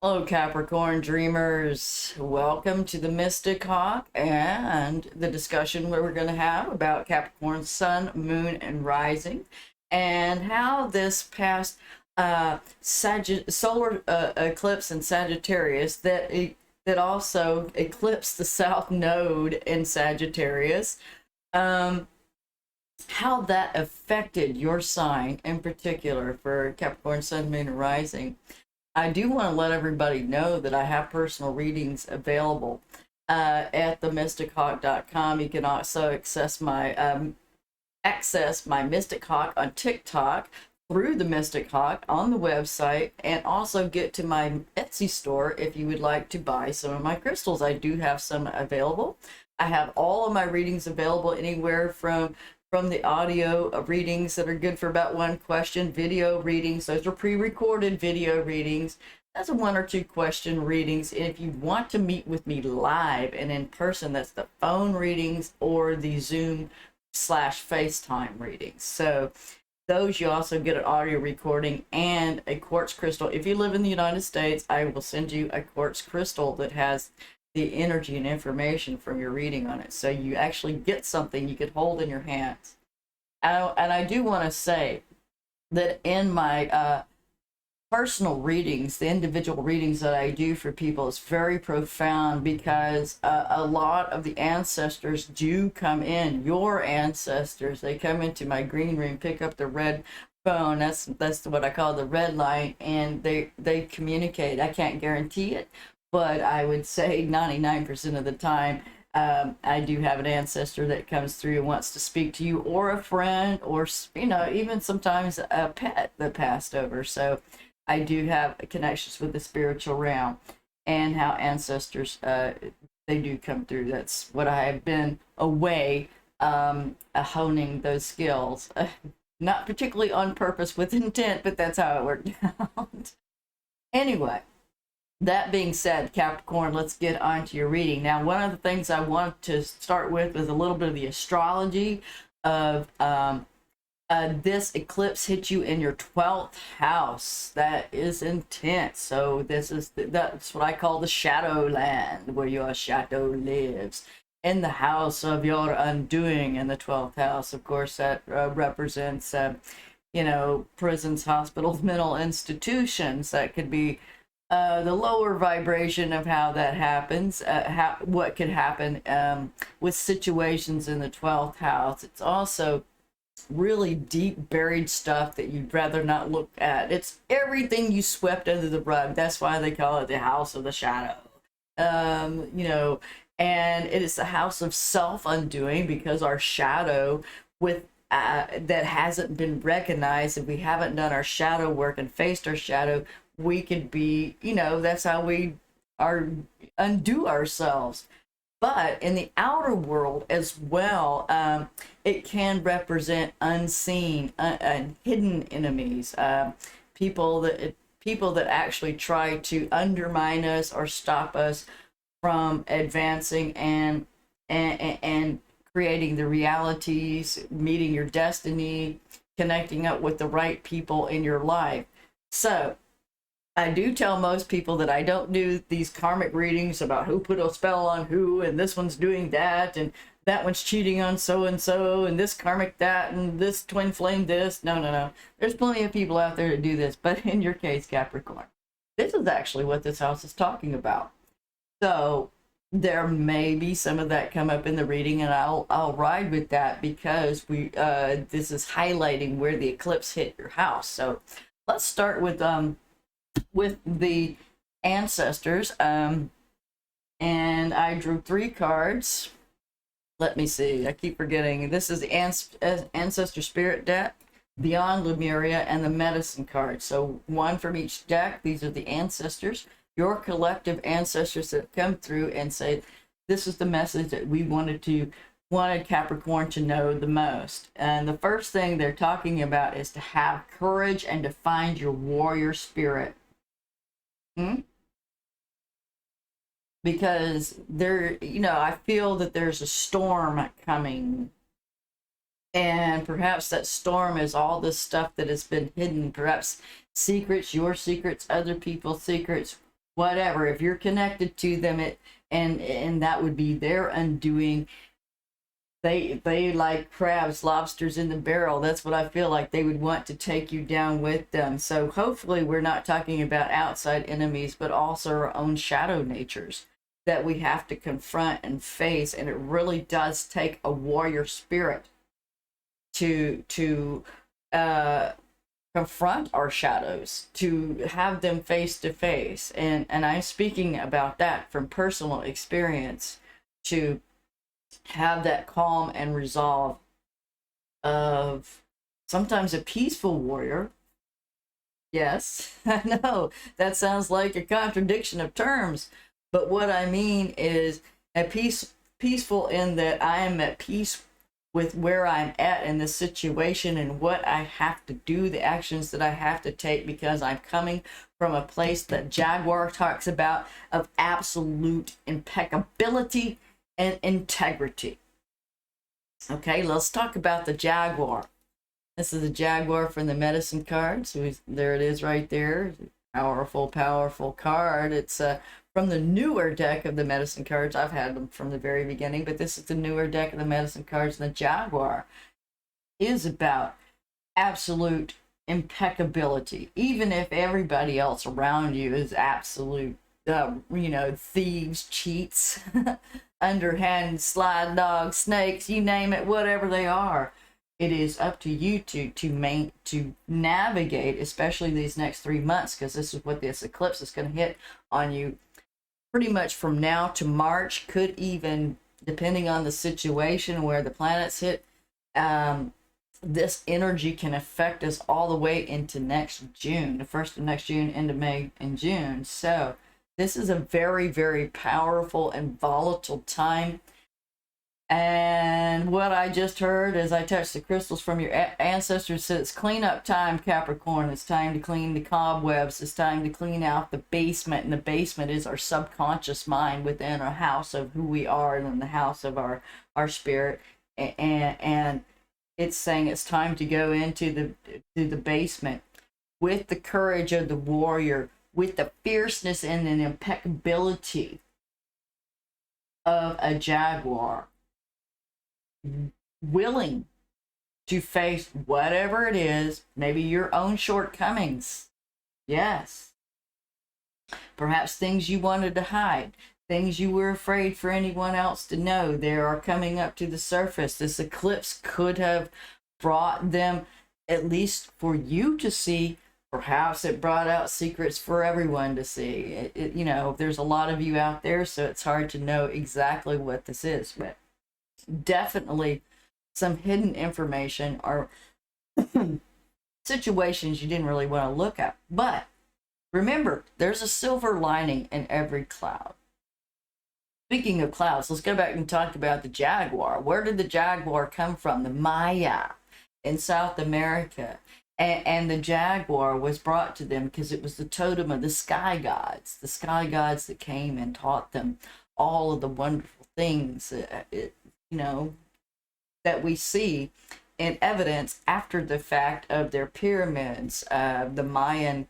Hello, Capricorn dreamers. Welcome to the Mystic Hawk and the discussion where we're going to have about Capricorn sun, moon, and rising, and how this past solar eclipse in Sagittarius that also eclipsed the South Node in Sagittarius, um, how that affected your sign in particular for Capricorn sun, moon, and rising. I do want to let everybody know that I have personal readings available at themystichawk.com. You can also access my Mystic Hawk on TikTok through the Mystic Hawk on the website, and also get to my Etsy store if you would like to buy some of my crystals. I do have some available. I have all of my readings available anywhere from the audio readings that are good for about one question, video readings, those are pre-recorded video readings. That's a one or two question readings. And if you want to meet with me live and in person, that's the phone readings or the Zoom/FaceTime readings. So those you also get an audio recording and a quartz crystal. If you live in the United States, I will send you a quartz crystal that has the energy and information from your reading on it, so you actually get something you could hold in your hands. And I do want to say that in my personal readings, the individual readings that I do for people is very profound, because a lot of the ancestors do come in. Your ancestors, they come into my green room, pick up the red phone. That's what I call the red line, and they communicate. I can't guarantee it, but I would say 99% of the time, I do have an ancestor that comes through and wants to speak to you, or a friend, or even sometimes a pet that passed over. So I do have connections with the spiritual realm, and how ancestors they do come through. That's what I have been away honing those skills, not particularly on purpose with intent, but that's how it worked out. Anyway. That being said, Capricorn, let's get on to your reading. Now, one of the things I want to start with is a little bit of the astrology of this eclipse hit you in your 12th house. That is intense. So that's what I call the shadow land, where your shadow lives. In the house of your undoing, in the 12th house, of course, that represents, prisons, hospitals, mental institutions. That could be the lower vibration of how that happens, what could happen with situations in the 12th house. It's also really deep buried stuff that you'd rather not look at. It's everything you swept under the rug. That's why they call it the house of the shadow. And it is the house of self-undoing, because our shadow that hasn't been recognized, and we haven't done our shadow work and faced our shadow, we could be, that's how we undo ourselves. But in the outer world as well, it can represent unseen and hidden enemies, people that actually try to undermine us or stop us from advancing and creating the realities, meeting your destiny, connecting up with the right people in your life. So I do tell most people that I don't do these karmic readings about who put a spell on who, and this one's doing that, and that one's cheating on so-and-so, and this karmic that, and this twin flame this. No. There's plenty of people out there to do this, but in your case, Capricorn, this is actually what this house is talking about. So there may be some of that come up in the reading, and I'll ride with that, because this is highlighting where the eclipse hit your house. So let's start with the ancestors, and I drew 3 cards. Let me see, I keep forgetting. This is the ancestor spirit deck, beyond Lemuria, and the medicine card. So one from each deck. These are the ancestors, your collective ancestors that come through and say, this is the message that we wanted Capricorn to know the most. And the first thing they're talking about is to have courage and to find your warrior spirit. Because I feel that there's a storm coming, and perhaps that storm is all this stuff that has been hidden, perhaps secrets, your secrets, other people's secrets, whatever. If you're connected to them, and that would be their undoing. They like crabs, lobsters in the barrel. That's what I feel like. They would want to take you down with them. So hopefully we're not talking about outside enemies, but also our own shadow natures that we have to confront and face. And it really does take a warrior spirit to confront our shadows, to have them face to face. And I'm speaking about that from personal experience, to have that calm and resolve of sometimes a peaceful warrior. Yes, I know that sounds like a contradiction of terms, but what I mean is a peaceful in that I am at peace with where I'm at in this situation and what I have to do, the actions that I have to take, because I'm coming from a place that Jaguar talks about of absolute impeccability and integrity. Okay, let's talk about the Jaguar. This is the Jaguar from the medicine card. So there it is right there. Powerful, powerful card. It's from the newer deck of the medicine cards. I've had them from the very beginning, but this is the newer deck of the medicine cards. And the Jaguar is about absolute impeccability. Even if everybody else around you is absolute, thieves, cheats, underhand, slide dogs, snakes, you name it, whatever they are. It is up to you to navigate, especially these next 3 months, because this is what this eclipse is going to hit on you pretty much from now to March. Could even, depending on the situation where the planets hit, this energy can affect us all the way into next June, the first of next June, into May and June. So this is a very, very powerful and volatile time. And what I just heard as I touched the crystals from your ancestors said it's cleanup time, Capricorn. It's time to clean the cobwebs. It's time to clean out the basement. And the basement is our subconscious mind within our house of who we are and in the house of our spirit. And it's saying it's time to go into the basement with the courage of the warrior, with the fierceness and an impeccability of a jaguar, willing to face whatever it is, maybe your own shortcomings. Yes. Perhaps things you wanted to hide, things you were afraid for anyone else to know, they are coming up to the surface. This eclipse could have brought them, at least for you to see. Perhaps it brought out secrets for everyone to see. There's a lot of you out there, so it's hard to know exactly what this is, but definitely some hidden information or situations you didn't really want to look at. But remember, there's a silver lining in every cloud. Speaking of clouds, let's go back and talk about the jaguar. Where did the jaguar come from? The Maya in South America. And the jaguar was brought to them because it was the totem of the sky gods that came and taught them all of the wonderful things, that we see in evidence after the fact of their pyramids, the Mayan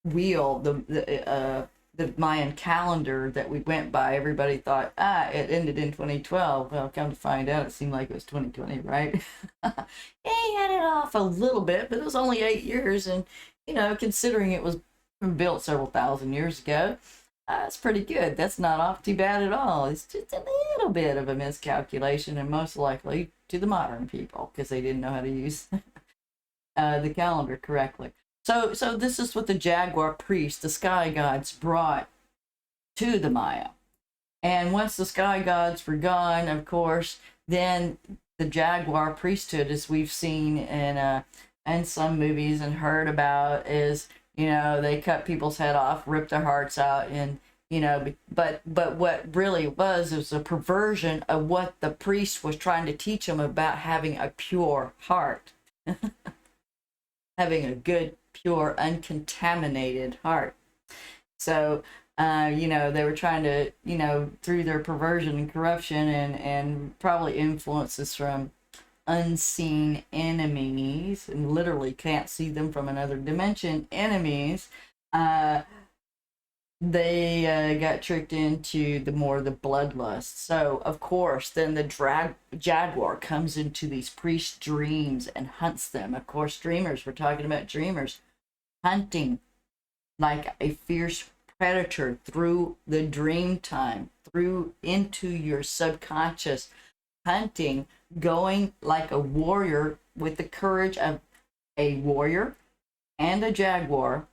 wheel, the Mayan calendar that we went by. Everybody thought, it ended in 2012. Well, come to find out, it seemed like it was 2020, right? He had it off a little bit, but it was only 8 years. And, considering it was built several thousand years ago, it's pretty good. That's not off too bad at all. It's just a little bit of a miscalculation, and most likely to the modern people, because they didn't know how to use the calendar correctly. So this is what the jaguar priest, the sky gods, brought to the Maya. And once the sky gods were gone, of course, then the jaguar priesthood, as we've seen in some movies and heard about, is, they cut people's head off, rip their hearts out, and, but what really was a perversion of what the priest was trying to teach them about having a pure heart. Having a good, pure, uncontaminated heart. So, they were trying to, through their perversion and corruption and probably influences from unseen enemies, and literally can't see them from another dimension, enemies, they got tricked into the bloodlust. So of course, then the jaguar comes into these priests' dreams and hunts them. Of course, dreamers. We're talking about dreamers hunting like a fierce predator through the dream time, through into your subconscious, hunting, going like a warrior with the courage of a warrior and a jaguar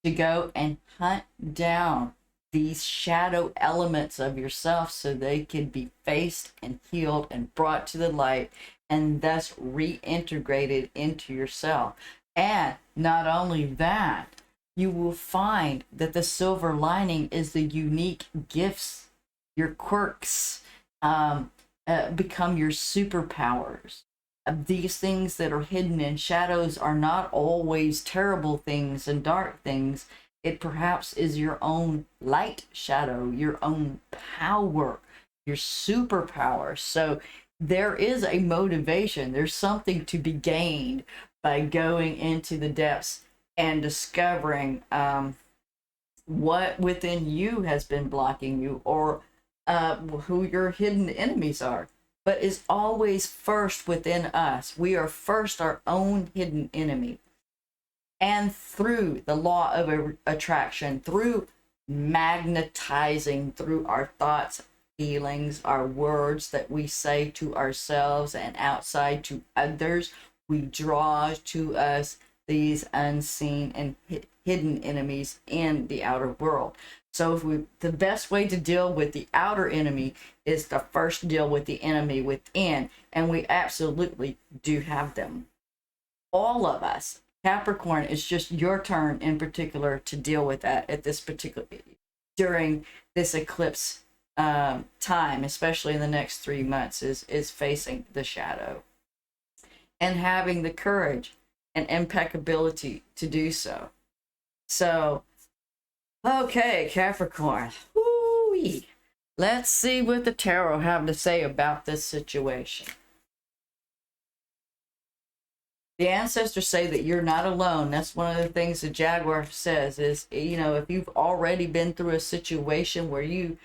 to go and hunt down these shadow elements of yourself so they can be faced and healed and brought to the light and thus reintegrated into yourself. And not only that, you will find that the silver lining is the unique gifts, your quirks, become your superpowers. These things that are hidden in shadows are not always terrible things and dark things. It perhaps is your own light shadow, your own power, your superpower. So there is a motivation. There's something to be gained by going into the depths and discovering what within you has been blocking you, or who your hidden enemies are. But is always first within us. We are first our own hidden enemy. And through the law of attraction, through magnetizing, through our thoughts, feelings, our words that we say to ourselves and outside to others, we draw to us these unseen and hidden enemies in the outer world. So the best way to deal with the outer enemy is to first deal with the enemy within, and we absolutely do have them. All of us. Capricorn, it's just your turn in particular to deal with that at this particular, during this eclipse time, especially in the next 3 months, is facing the shadow and having the courage and impeccability to do so. So, okay, Capricorn. Woo-wee. Let's see what the tarot have to say about this situation. The ancestors say that you're not alone. That's one of the things the Jaguar says is, you know, if you've already been through a situation where you,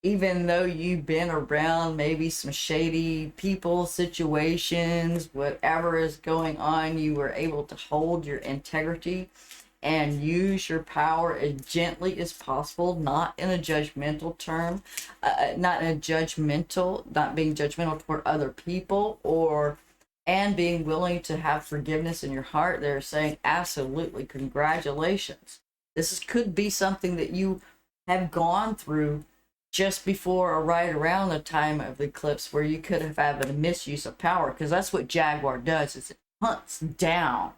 even though you've been around maybe some shady people, situations, whatever is going on, you were able to hold your integrity and use your power as gently as possible, not in a judgmental term, not being judgmental toward other people, and being willing to have forgiveness in your heart. They're saying, absolutely, congratulations. This could be something that you have gone through just before or right around the time of the eclipse, where you could have had a misuse of power, because that's what Jaguar does, is it hunts down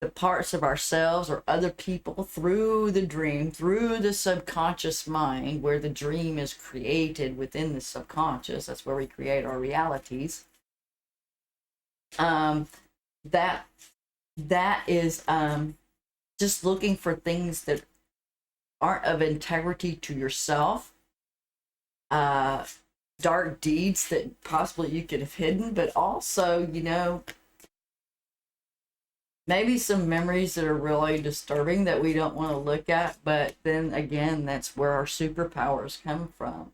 the parts of ourselves or other people through the dream, through the subconscious mind, where the dream is created within the subconscious. That's where we create our realities. That is just looking for things that aren't of integrity to yourself, dark deeds that possibly you could have hidden, but also, you know, maybe some memories that are really disturbing that we don't want to look at. But then again, that's where our superpowers come from,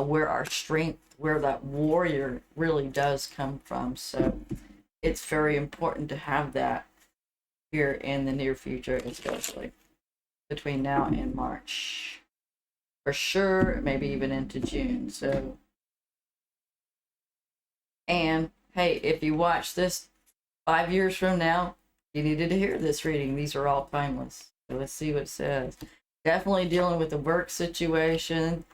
where our strength, where that warrior really does come from. So it's very important to have that here in the near future, especially between now and March, for sure, maybe even into June. So, and hey, if you watch this 5 years from now, you needed to hear this reading. These are all timeless. So let's see what it says. Definitely dealing with the work situation.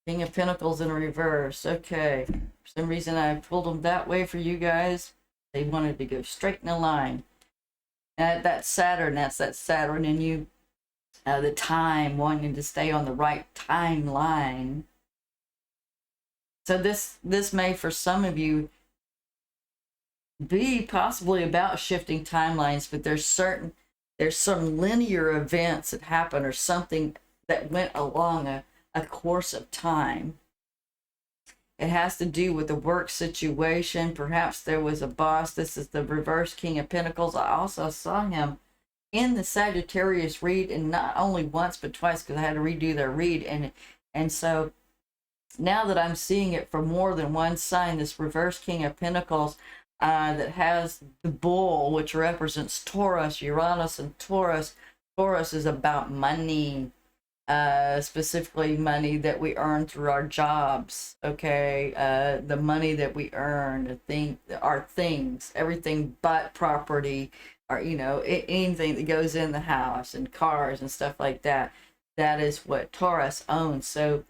King of Pentacles in reverse. Okay. For some reason I pulled them that way for you guys. They wanted to go straight in a line. And that's that Saturn in you. The time, wanting to stay on the right timeline. So this may, for some of you, be possibly about shifting timelines, but there's some linear events that happen, or something that went along a course of time. It has to do with the work situation. Perhaps there was a boss. This is the reverse King of Pentacles. I also saw him in the Sagittarius read, and not only once but twice, because I had to redo their read, and so now that I'm seeing it for more than one sign, this reverse King of Pentacles that has the bull, which represents Taurus, Uranus, and Taurus. Taurus is about money, specifically money that we earn through our jobs. Okay, the money that we earn, our things, everything but property, or anything that goes in the house and cars and stuff like that. That is what Taurus owns. So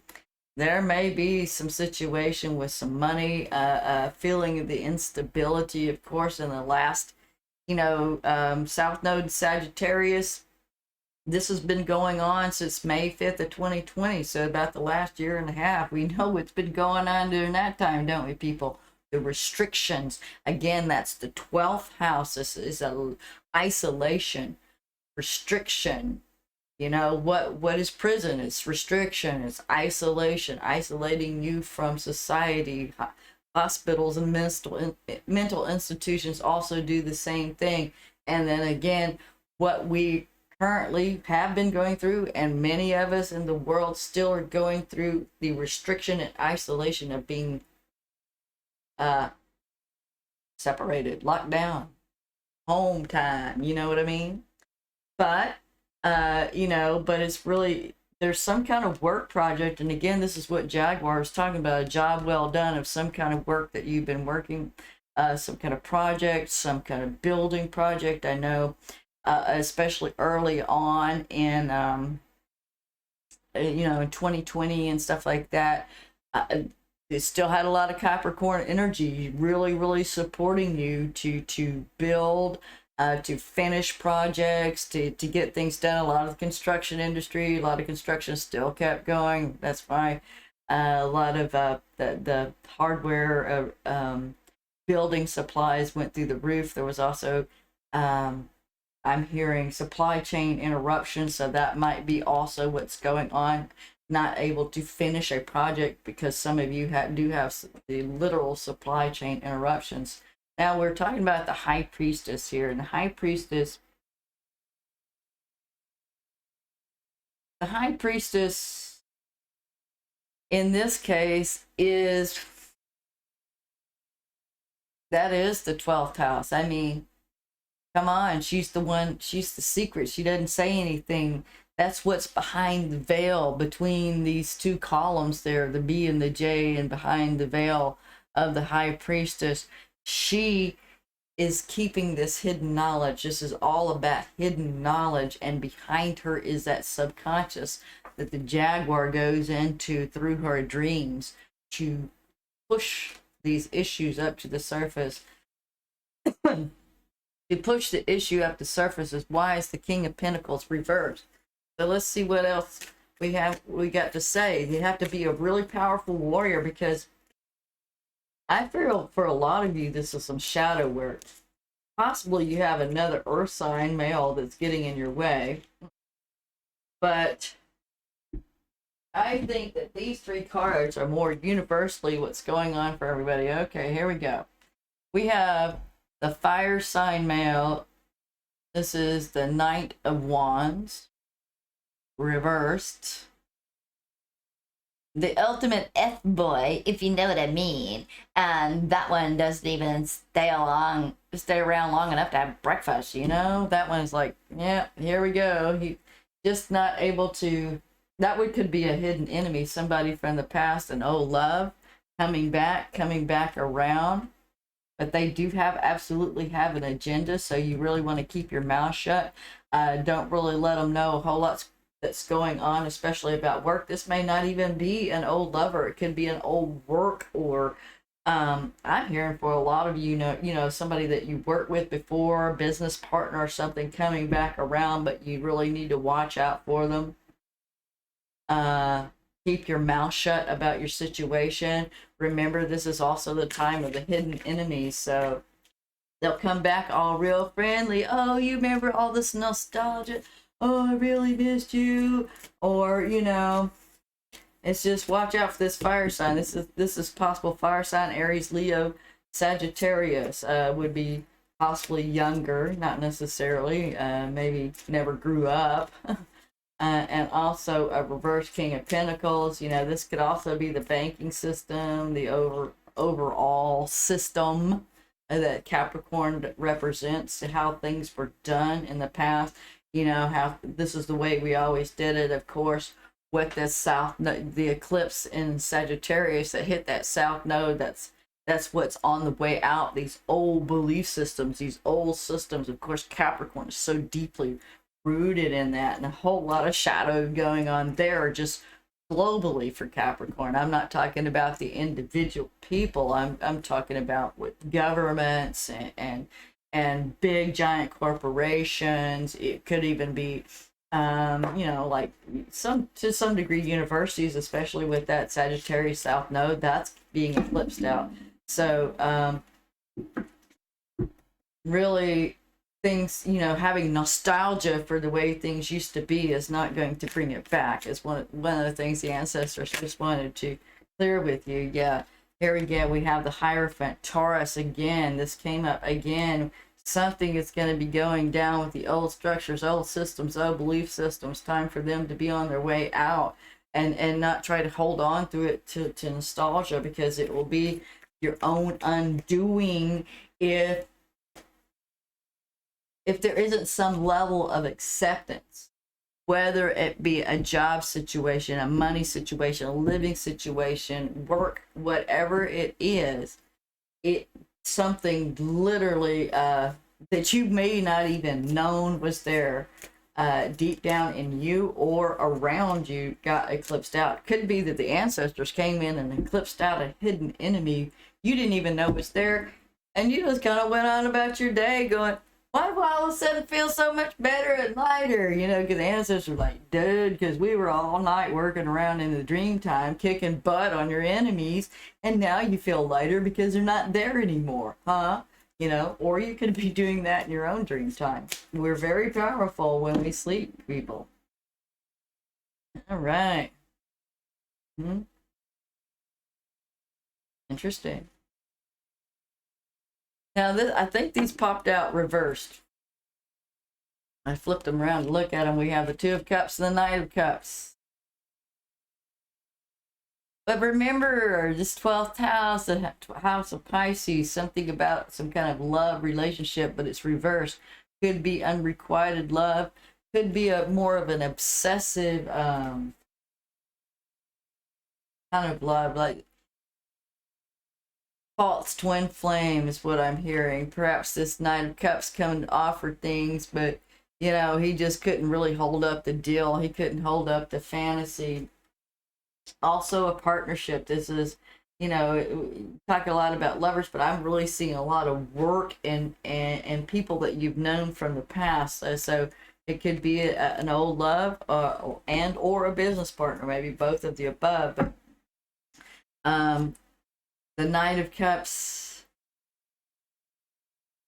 there may be some situation with some money, feeling the instability, of course, in the last, South Node Sagittarius. This has been going on since May 5th of 2020, so about the last year and a half. We know what's been going on during that time, don't we, people? The restrictions. Again, that's the 12th house. This is a isolation, restriction. What is prison? It's restriction, it's isolation, isolating you from society. Hospitals and mental institutions also do the same thing. And then again, what we currently have been going through, and many of us in the world still are going through, the restriction and isolation of being separated, locked down, home time, you know what I mean? But but it's really, there's some kind of work project. And again, this is what Jaguar is talking about, a job well done of some kind of work that you've been working, some kind of project, some kind of building project. I know, especially early on in, in 2020 and stuff like that, it still had a lot of Capricorn energy, really, really supporting you to build, to finish projects, to get things done. A lot of the construction industry, a lot of construction still kept going. That's why a lot of the hardware, building supplies went through the roof. There was also, I'm hearing supply chain interruptions, so that might be also what's going on. Not able to finish a project because some of you do have the literal supply chain interruptions. Now we're talking about the High Priestess here, and the High Priestess in this case is the 12th house. I mean, come on, she's the secret. She doesn't say anything. That's what's behind the veil between these two columns there, the B and the J, and behind the veil of the High Priestess. She is keeping this hidden knowledge. This is all about hidden knowledge, and behind her is that subconscious that the Jaguar goes into through her dreams to push these issues up to the surface. To push the issue up to the surface is why is the King of Pentacles reversed. So let's see what else we got to say. You have to be a really powerful warrior, because I feel for a lot of you, this is some shadow work. Possibly you have another earth sign male that's getting in your way. But I think that these three cards are more universally what's going on for everybody. Okay, here we go. We have the fire sign male. This is the Knight of Wands reversed. The ultimate F-boy, if you know what I mean. And that one doesn't even stay around long enough to have breakfast, That one's like, yeah, here we go. He just not able to, that one could be a hidden enemy, somebody from the past, an old love, coming back around. But they do absolutely have an agenda, so you really want to keep your mouth shut. Don't really let them know a whole lot that's going on, especially about work. This may not even be an old lover. It could be an old work, or I'm hearing for a lot of you, somebody that you worked with before, business partner or something, coming back around, but you really need to watch out for them. Keep your mouth shut about your situation. Remember, this is also the time of the hidden enemies, so they'll come back all real friendly. Oh, you remember all this nostalgia? Oh, I really missed you. Or, it's just watch out for this fire sign. This is possible fire sign. Aries, Leo, Sagittarius would be possibly younger, not necessarily, maybe never grew up. And also a reverse King of Pentacles. You know, this could also be the banking system, the overall system that Capricorn represents, how things were done in the past. You know, how this is the way we always did it, of course, with this south, the eclipse in Sagittarius that hit that south node. That's what's on the way out. These old belief systems, these old systems. Of course, Capricorn is so deeply rooted in that, and a whole lot of shadow going on there, just globally for Capricorn. I'm not talking about the individual people. I'm talking about with governments and big giant corporations. It could even be you know, like to some degree universities, especially with that Sagittarius South Node, that's being eclipsed out. So really things, you know, having nostalgia for the way things used to be is not going to bring it back. Is one of the things the ancestors just wanted to clear with you. Yeah, here again we have the Hierophant Taurus again. This came up again. Something is going to be going down with the old structures, old systems, old belief systems. Time for them to be on their way out, and not try to hold on to it to nostalgia, because it will be your own undoing if there isn't some level of acceptance, whether it be a job situation, a money situation, a living situation, work, whatever it is, it something literally that you may not even known was there deep down in you or around you got eclipsed out. Could be that the ancestors came in and eclipsed out a hidden enemy you didn't even know was there, and you just kind of went on about your day going, why do I all of a sudden feel so much better and lighter? You know, because the ancestors were like, dude, because we were all night working around in the dream time, kicking butt on your enemies, and now you feel lighter because they're not there anymore, huh? You know, or you could be doing that in your own dream time. We're very powerful when we sleep, people. All right. Interesting. Now, I think these popped out reversed. I flipped them around to look at them. We have the Two of Cups and the Knight of Cups. But remember, this 12th house, the house of Pisces, something about some kind of love relationship, but it's reversed. Could be unrequited love. Could be more of an obsessive kind of love, like false twin flame is what I'm hearing. Perhaps this Knight of Cups coming to offer things, but you know, he just couldn't really hold up the deal. He couldn't hold up the fantasy. Also a partnership. This is, you know, talk a lot about lovers, but I'm really seeing a lot of work and people that you've known from the past. So it could be an old love and or a business partner, maybe both of the above. But the Knight of Cups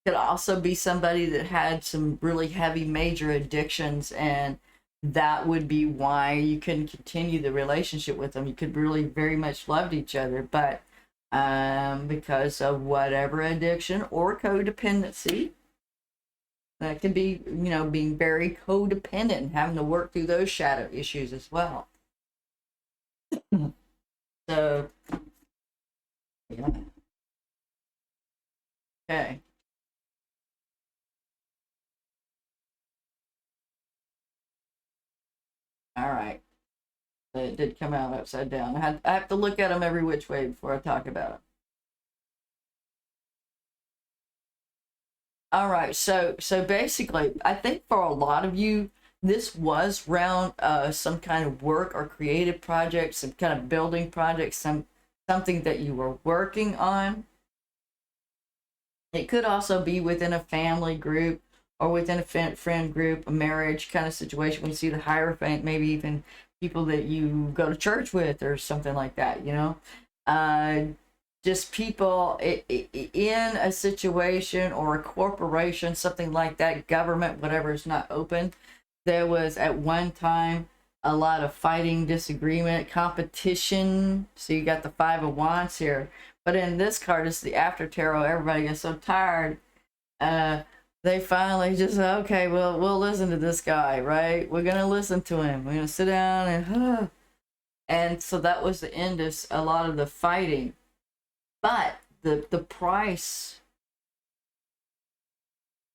could also be somebody that had some really heavy major addictions, and that would be why you couldn't continue the relationship with them. You could really very much loved each other, but because of whatever addiction or codependency, that could be, you know, being very codependent and having to work through those shadow issues as well. So, yeah. Okay. All right. It did come out upside down. I have to look at them every which way before I talk about them. All right. So basically, I think for a lot of you, this was around some kind of work or creative project, some kind of building project, something that you were working on. It could also be within a family group or within a friend group, a marriage kind of situation. When you see the Hierophant, maybe even people that you go to church with or something like that, you know. Just people in a situation or a corporation, something like that, government, whatever is not open. There was at one time a lot of fighting, disagreement, competition. So you got the Five of Wands here. But in this card, it's the after tarot. Everybody gets so tired they finally just, okay, well, we'll listen to this guy, right? We're gonna listen to him. We're gonna sit down and so that was the end of a lot of the fighting. But the price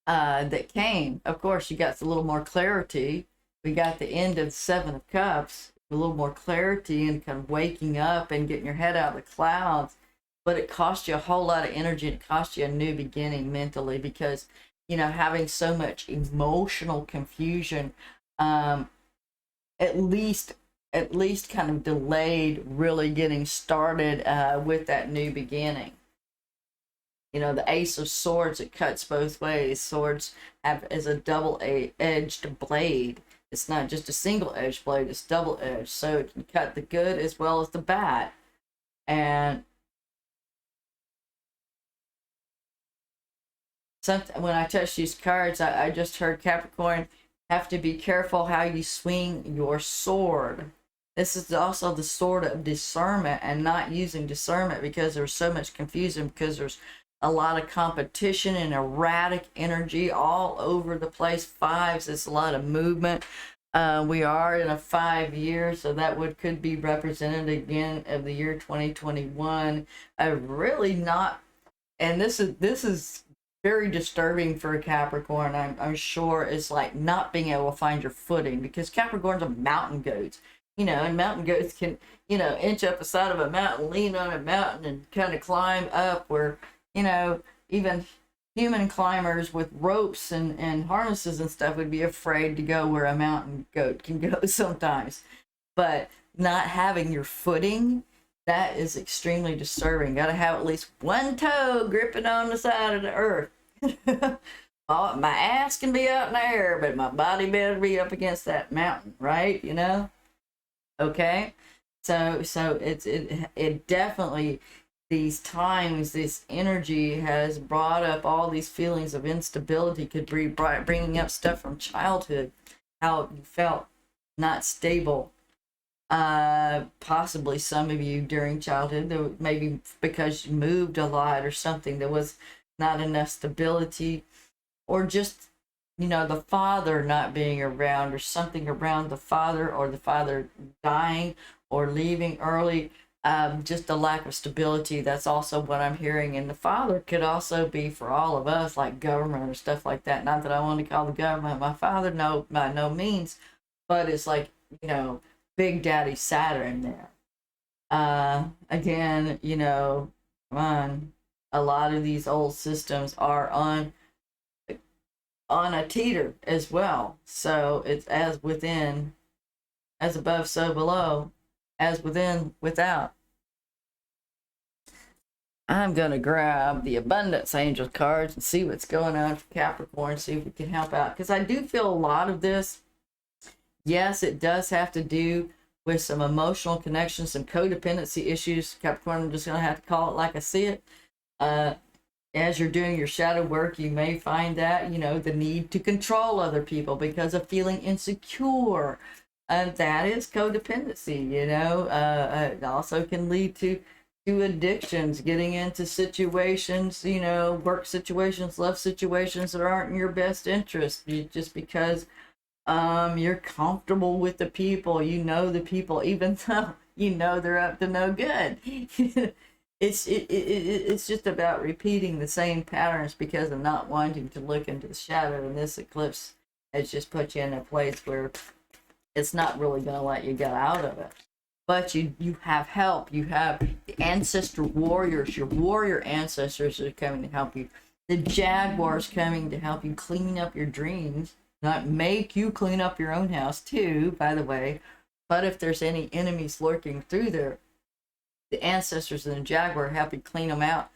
that came, of course, you got a little more clarity. We got the end of the Seven of Cups, a little more clarity and kind of waking up and getting your head out of the clouds. But it cost you a whole lot of energy. It cost you a new beginning mentally because, having so much emotional confusion, at least kind of delayed really getting started with that new beginning. The Ace of Swords, it cuts both ways. Swords have as a double-edged blade. It's not just a single-edged blade, it's double-edged. So it can cut the good as well as the bad. And when I touch these cards, I just heard Capricorn have to be careful how you swing your sword. This is also the sword of discernment and not using discernment because there's so much confusion, because there's a lot of competition and erratic energy all over the place. Fives, it's a lot of movement. We are in a 5 year, so that could be represented again of the year 2021. Really not, and this is very disturbing for a Capricorn. I'm sure it's like not being able to find your footing, because Capricorns are mountain goats, and mountain goats can, inch up the side of a mountain, lean on a mountain, and kind of climb up where, even human climbers with ropes and harnesses and stuff would be afraid to go where a mountain goat can go sometimes. But not having your footing, that is extremely disturbing. Got to have at least one toe gripping on the side of the earth. Oh, my ass can be out in the air, but my body better be up against that mountain, right? Okay. So it definitely, these times, this energy has brought up all these feelings of instability. Could be bringing up stuff from childhood, how you felt not stable. Possibly some of you during childhood, maybe because you moved a lot or something, there was not enough stability, or just the father not being around, or something around the father, or the father dying or leaving early. Just a lack of stability. That's also what I'm hearing. And the father could also be, for all of us, like government or stuff like that. Not that I want to call the government my father, no, by no means, but it's like, Big Daddy Saturn there. Again, come on. A lot of these old systems are on a teeter as well. So it's as within, as above, so below, as within, without. I'm going to grab the Abundance Angel cards and see what's going on for Capricorn, see if we can help out. Because I do feel a lot of this, yes, it does have to do with some emotional connections, some codependency issues. Capricorn, I'm just going to have to call it like I see it. As you're doing your shadow work, you may find that, the need to control other people because of feeling insecure. And that is codependency, it also can lead to addictions, getting into situations, work situations, love situations that aren't in your best interest, just because you're comfortable with the people, the people, even though they're up to no good. It's just about repeating the same patterns because of not wanting to look into the shadow. And this eclipse has just put you in a place where it's not really going to let you get out of it. But you have help. You have the ancestor warriors. Your warrior ancestors are coming to help you. The Jaguar's coming to help you clean up your dreams. Not make you clean up your own house too, by the way. But if there's any enemies lurking through there, the ancestors and the Jaguar help you clean them out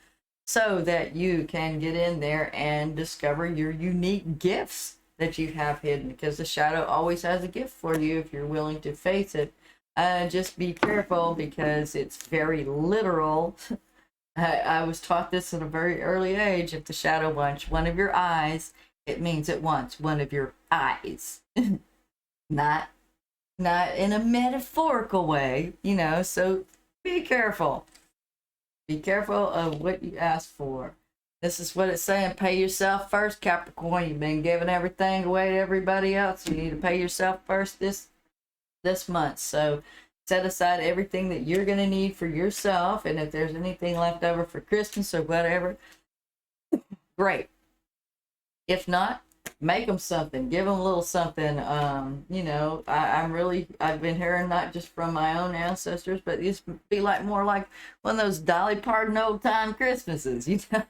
so that you can get in there and discover your unique gifts that you have hidden, because the shadow always has a gift for you if you're willing to face it. Just be careful because it's very literal. I was taught this at a very early age. If the shadow wants one of your eyes, it means it wants one of your eyes. Not in a metaphorical way, so be careful. Be careful of what you ask for. This is what it's saying. Pay yourself first, Capricorn. You've been giving everything away to everybody else. You need to pay yourself first this month. So set aside everything that you're going to need for yourself. And if there's anything left over for Christmas or whatever, great. If not, make them something. Give them a little something. You know, I've been hearing not just from my own ancestors, but it be like more like one of those Dolly Parton old time Christmases, you know.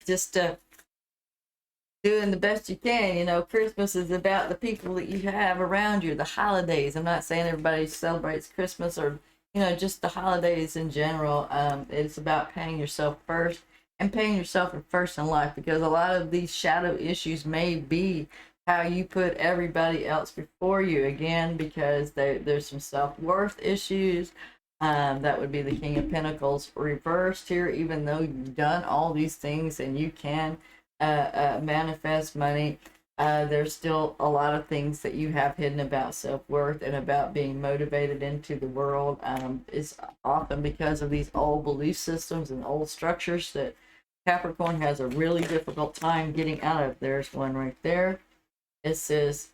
Just doing the best you can. You know, Christmas is about the people that you have around you, the holidays. I'm not saying everybody celebrates Christmas or, you know, just the holidays in general. It's about paying yourself first and paying yourself first in life, because a lot of these shadow issues may be how you put everybody else before you, again, because there's some self-worth issues. That would be the King of Pentacles reversed here. Even though you've done all these things and you can manifest money, there's still a lot of things that you have hidden about self-worth and about being motivated into the world. It's often because of these old belief systems and old structures that Capricorn has a really difficult time getting out of. There's one right there. It says,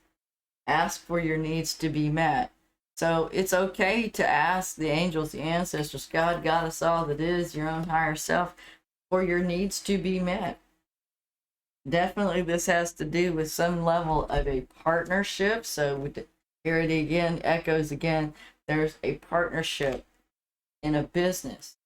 ask for your needs to be met. So it's okay to ask the angels, the ancestors, God, Goddess, all that is, your own higher self, for your needs to be met. Definitely this has to do with some level of a partnership. So here it again echoes again. There's a partnership in a business.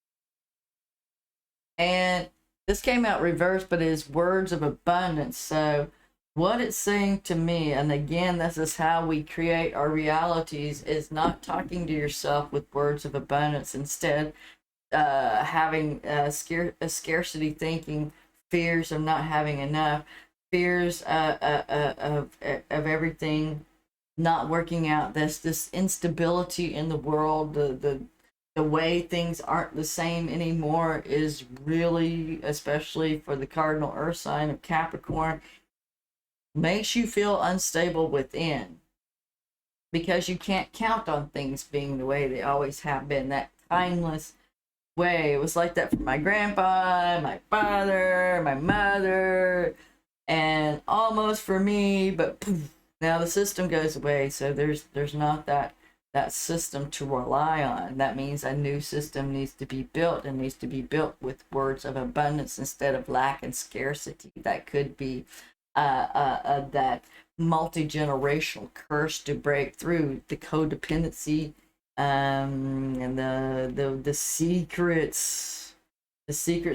And this came out reversed, but it is words of abundance. So what it's saying to me, and again, this is how we create our realities, is not talking to yourself with words of abundance. Instead, having a scarcity thinking, fears of not having enough, fears of everything not working out. This instability in the world, the way things aren't the same anymore is really, especially for the cardinal earth sign of Capricorn, makes you feel unstable within, because you can't count on things being the way they always have been, that timeless way. It was like that for my grandpa, my father, my mother, and almost for me, but poof, now the system goes away. So there's not that system to rely on. That means a new system needs to be built, and needs to be built with words of abundance instead of lack and scarcity. That could be that multi-generational curse to break through, the codependency, and the secrets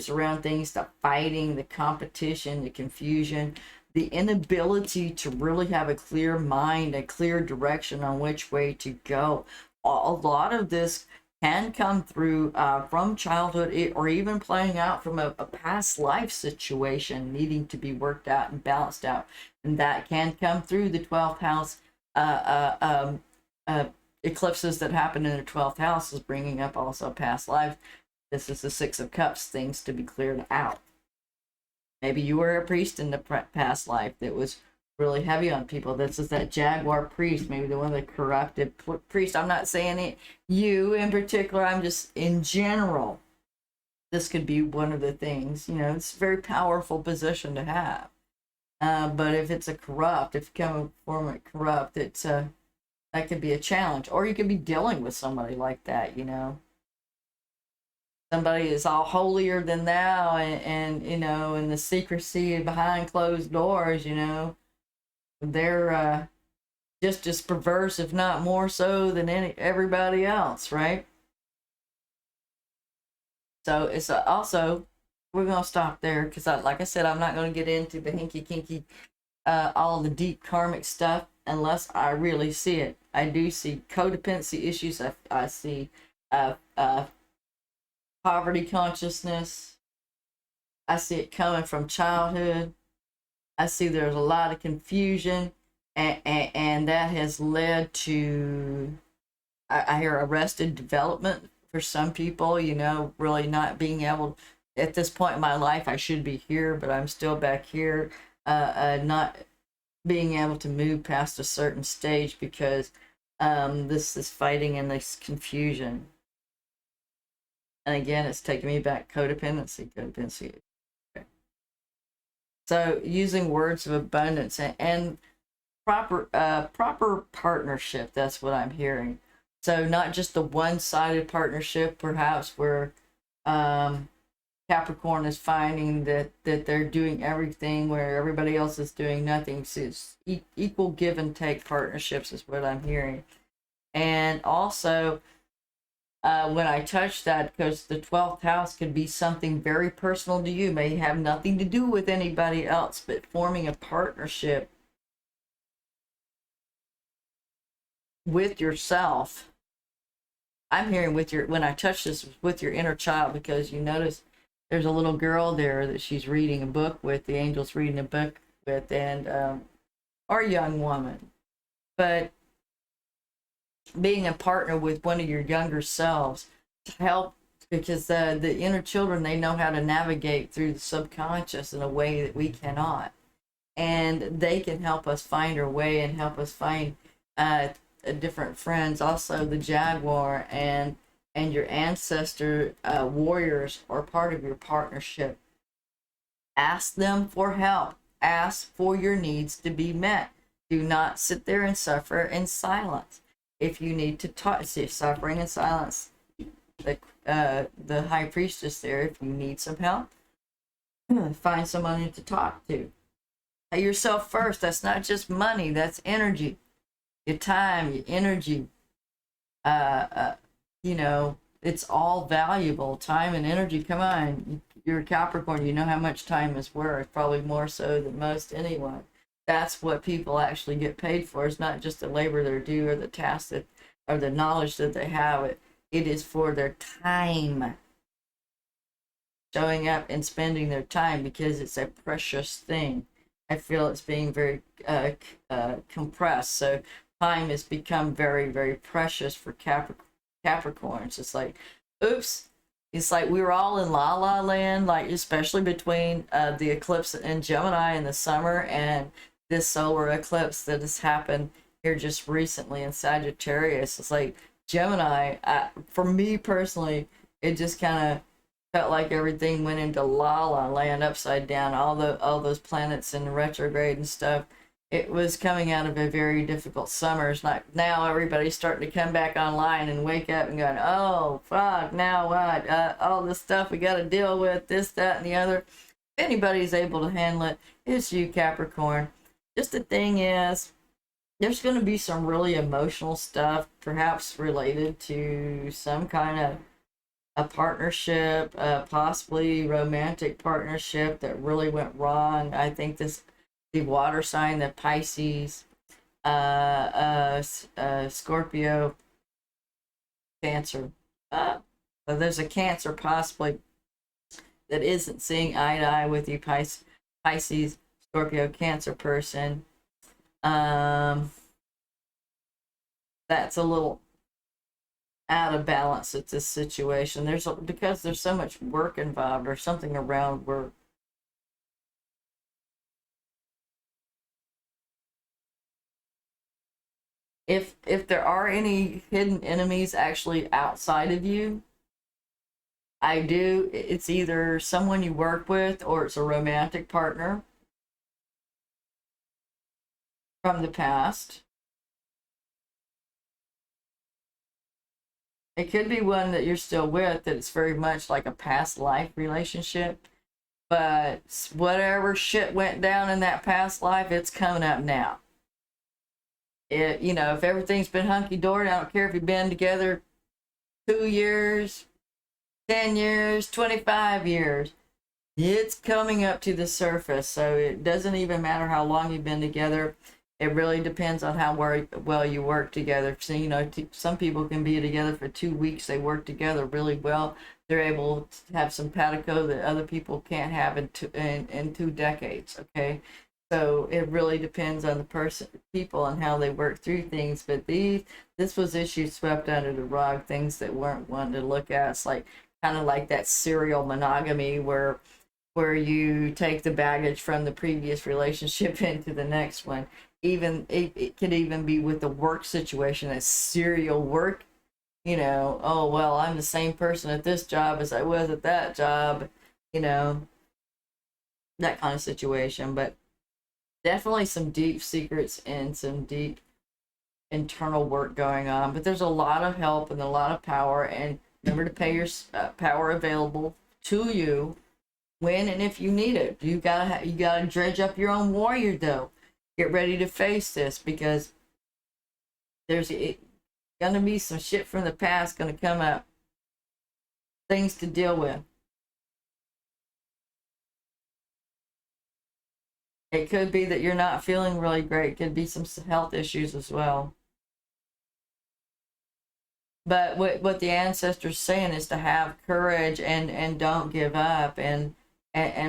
around things, the fighting, the competition, the confusion, the inability to really have a clear mind, a clear direction on which way to go. A lot of this can come through from childhood, or even playing out from a past life situation needing to be worked out and balanced out. And that can come through the 12th house eclipses that happen in the 12th house, is bringing up also past life. This is the Six of Cups, things to be cleared out. Maybe you were a priest in the past life that was really heavy on people. This is that Jaguar priest, maybe the one that corrupted priest. I'm not saying it you in particular, I'm just in general. This could be one of the things, you know, it's a very powerful position to have. But if it's a corrupt, if you come in form of corrupt, it's that could be a challenge. Or you could be dealing with somebody like that, you know. Somebody is all holier than thou, and you know, in the secrecy behind closed doors, you know, they're just as perverse, if not more so, than everybody else, right? So it's also, we're gonna stop there, because like I said, I'm not gonna get into the hinky kinky, all the deep karmic stuff unless I really see it. I do see codependency issues. I see poverty consciousness. I see it coming from childhood. I see there's a lot of confusion, and that has led to, I hear, arrested development for some people, you know, really not being able, at this point in my life, I should be here, but I'm still back here, not being able to move past a certain stage because this is fighting and this confusion. And again, it's taking me back codependency. Okay. So using words of abundance and proper partnership, that's what I'm hearing. So not just the one-sided partnership, perhaps where Capricorn is finding that they're doing everything where everybody else is doing nothing. So it's equal give and take partnerships is what I'm hearing. And also, when I touch that, because the 12th house could be something very personal to you, may have nothing to do with anybody else, but forming a partnership with yourself. I'm hearing with your, when I touch this, with your inner child, because you notice there's a little girl there that she's reading a book with, the angel's reading a book with, and or a young woman. But being a partner with one of your younger selves to help, because the inner children, they know how to navigate through the subconscious in a way that we cannot. And they can help us find our way and help us find different friends. Also, the Jaguar and your ancestor warriors are part of your partnership. Ask them for help. Ask for your needs to be met. Do not sit there and suffer in silence. If you need to talk, see, suffering in silence. The High Priestess there, if you need some help, find somebody to talk to. Pay yourself first. That's not just money, that's energy. Your time, your energy. You know, it's all valuable. Time and energy. Come on, you're a Capricorn. You know how much time is worth, probably more so than most anyone. That's what people actually get paid for. It's not just the labor they're due or the task that, or the knowledge that they have. It is for their time. Showing up and spending their time, because it's a precious thing. I feel it's being very compressed. So time has become very, very precious for Capricorns. It's like, oops. It's like we were all in la la land, like especially between the eclipse in Gemini in the summer and this solar eclipse that has happened here just recently in Sagittarius. It's like Gemini, for me personally, it just kind of felt like everything went into la la land, upside down. All those planets in retrograde and stuff. It was coming out of a very difficult summer. It's like now everybody's starting to come back online and wake up and going, oh fuck, now what? All this stuff we got to deal with, this, that, and the other. If anybody's able to handle it, it's you, Capricorn. Just the thing is, there's going to be some really emotional stuff, perhaps related to some kind of a partnership, possibly romantic partnership that really went wrong. I think the water sign, the Pisces, Scorpio, Cancer. So there's a Cancer possibly that isn't seeing eye to eye with you, Pisces, Scorpio, Cancer person. That's a little out of balance at this situation. Because there's so much work involved, or something around work. If there are any hidden enemies actually outside of you, it's either someone you work with or it's a romantic partner from the past. It could be one that you're still with, that it's very much like a past life relationship. But whatever shit went down in that past life, it's coming up now. If everything's been hunky-dory, I don't care if you've been together 2 years, 10 years, 25 years, it's coming up to the surface. So it doesn't even matter how long you've been together. It really depends on how well you work together. So, some people can be together for 2 weeks. They work together really well. They're able to have simpatico that other people can't have in 2 decades, okay? So it really depends on the people and how they work through things. But this was issues swept under the rug, things that weren't one to look at. It's like kind of like that serial monogamy where you take the baggage from the previous relationship into the next one. Even it could even be with the work situation, a serial work you know, oh, well, I'm the same person at this job as I was at that job, you know, that kind of situation. But definitely some deep secrets and some deep internal work going on. But there's a lot of help and a lot of power. And remember to pay your power available to you when and if you need it. You gotta dredge up your own warrior though. Get ready to face this, because there's gonna be some shit from the past gonna come up, things to deal with. It could be that you're not feeling really great. It could be some health issues as well. But what the ancestors saying is to have courage and don't give up, and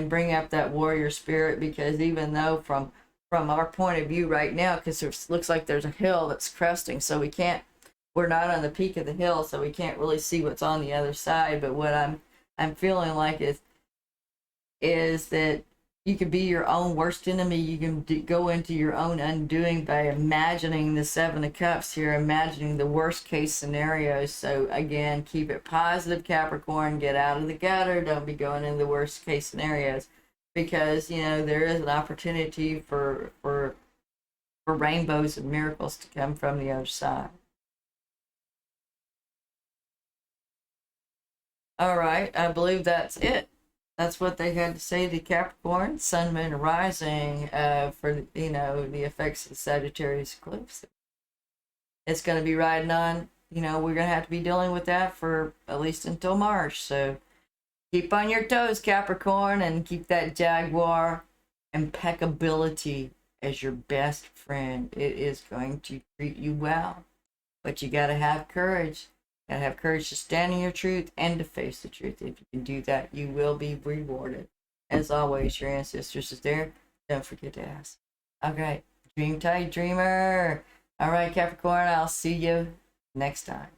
bring up that warrior spirit, because even though from our point of view right now, because it looks like there's a hill that's cresting, so we're not on the peak of the hill, so we can't really see what's on the other side. But what I'm feeling like is that you can be your own worst enemy. You can go into your own undoing by imagining the Seven of Cups here, imagining the worst case scenarios. So again, keep it positive, Capricorn. Get out of the gutter. Don't be going in the worst case scenarios, because you know there is an opportunity for rainbows and miracles to come from the other side. All right, I believe that's it. That's what they had to say to Capricorn, Sun, Moon, and Rising, for the effects of the Sagittarius eclipse. It's going to be riding on. We're going to have to be dealing with that for at least until March. So keep on your toes, Capricorn, and keep that Jaguar impeccability as your best friend. It is going to treat you well, but you got to have courage. And have courage to stand in your truth and to face the truth. If you can do that, you will be rewarded. As always, your ancestors is there. Don't forget to ask. Okay, dream tight, dreamer. All right, Capricorn, I'll see you next time.